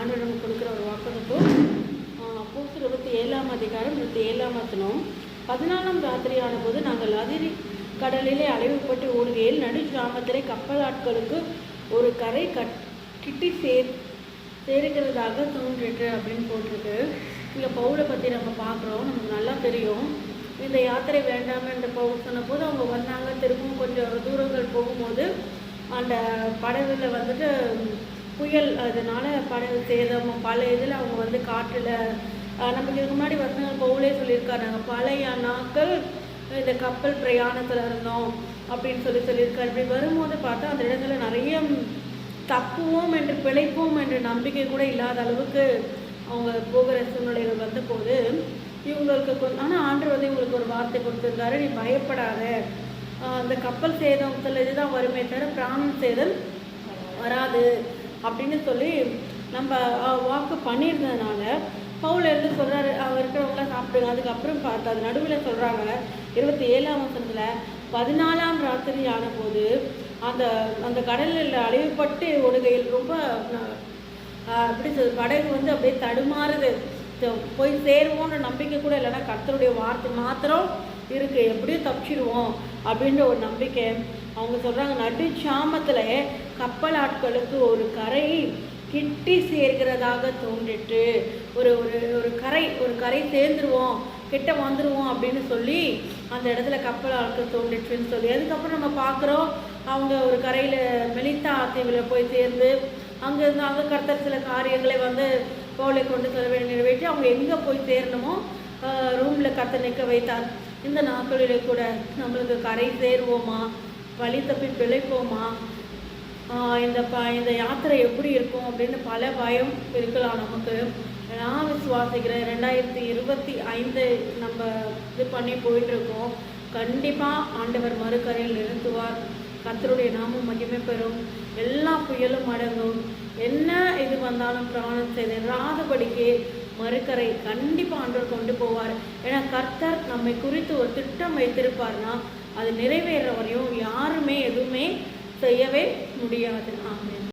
ஆண்டவர் நமக்கு கொடுக்குற ஒரு வாக்குத்தத்தம். அப்போஸ்தலர் 27ஆம் அதிகாரம் 27ஆம் வசனம். 14ஆம் ராத்திரியான போது நாங்கள் அதிரி கடலிலே அலைவுப்பட்டு ஓடுகையில் நடு கிராமத்திலே கப்பல் ஆட்களுக்கு ஒரு கரை கிட்டி சேர்க்கிறதாக தோன்றிட்டு அப்படின்னு போட்டிருக்கு. இங்கே பவுலை பற்றி நம்ம பார்க்குறோம். நமக்கு நல்லா தெரியும் இந்த யாத்திரை வேண்டாம் என்று பவுல் சொன்ன போது அவங்க வந்தாங்க. திரும்பவும் கொஞ்சம் தூரங்கள் போகும்போது அந்த படகுல வந்துட்டு புயல், அதனால படகு சேதம் பல இதில் அவங்க வந்து காற்றில் நமக்கு இதுக்கு முன்னாடி வந்து பவுலே சொல்லியிருக்காரு, நாங்கள் பழைய நாட்கள் இந்த கப்பல் பிரயாணத்தில் இருந்தோம் அப்படின்னு சொல்லியிருக்காரு. இப்படி வரும்போது பார்த்தா அந்த இடத்துல நிறைய தப்புவோம் என்று பிழைப்போம் என்ற நம்பிக்கை கூட இல்லாத அளவுக்கு அவங்க போகிற சூழ்நிலைகள் வந்த போது இவங்களுக்கு ஆனால் ஆண்டவர் வந்து இவங்களுக்கு ஒரு வார்த்தை கொடுத்துருந்தாரு, நீ பயப்படாத, அந்த கப்பல் சேதத்தில் இதுதான் வருமே தவிர பிராணம் சேதம் வராது அப்படின்னு சொல்லி நம்ம வாக்கு பண்ணியிருந்ததுனால பவுல் எழுந்து சொல்கிறாரு, அவர் இருக்கிறவங்களாம் சாப்பிடுங்க. அதுக்கப்புறம் பார்த்து அது நடுவில் சொல்கிறாங்க 27ஆம் வசனத்தில் 14ஆம் ராத்திரி ஆன போது அந்த கடலில் அழிவுபட்டு ஒடுகையில் ரொம்ப அப்படி படகு வந்து அப்படியே தடுமாறுது, போய் சேருவோன்ற நம்பிக்கை கூட இல்லைன்னா கர்த்தருடைய வார்த்தை மாத்திரம் இருக்குது, எப்படியும் தப்பிச்சிடுவோம் அப்படின்ற ஒரு நம்பிக்கை. அவங்க சொல்கிறாங்க நடு சாமத்தில் கப்பல் ஆட்களுக்கு ஒரு கரை கிட்டி சேர்க்கிறதாக தோன்றிட்டு ஒரு ஒரு கரை சேர்ந்துருவோம், கிட்ட வந்துடுவோம் அப்படின்னு சொல்லி அந்த இடத்துல கப்பல் ஆட்கள் தோன்றிட்டுன்னு சொல்லி அதுக்கப்புறம் நம்ம பார்க்குறோம் அவங்க ஒரு கரையில் மெலித்தா தீவில் போய் சேர்ந்து அங்கேருந்து அங்கே கர்த்தர் சில காரியங்களை வந்து பவுலை கொண்டு செல்ல நிறைவேற்றி அவங்க எங்கே போய் சேரணுமோ ரூமில் கர்த்தர் நிற்க வைத்தார். இந்த நாட்களிலே கூட நம்மளுக்கு கரை சேருவோமா, வழி தப்பி பிழைப்போமா, இந்த யாத்திரை எப்படி இருக்கும் அப்படின்னு பல பயம் இருக்கலாம் நமக்கு. நான் விசுவாசிக்கிறேன் 2025 நம்ம இது பண்ணி போயிட்டுருக்கோம். கண்டிப்பாக ஆண்டவர் மறுக்கரையில் நிறுத்துவார், கர்த்தருடைய நாமம் மகிமை பெறும், எல்லா புயலும் அடங்கும், என்ன இது வந்தாலும் பிராணம் செய்தாதபடிக்கு மறுக்கரை கண்டிப்பாக ஆண்டவர் கொண்டு போவார். ஏன்னா கர்த்தர் நம்மை குறித்து ஒரு திட்டம் வைத்திருப்பார்னா அது நிறைவேற வரையும் யாருமே எதுவுமே செய்யவே முடியாது. ஆமென்.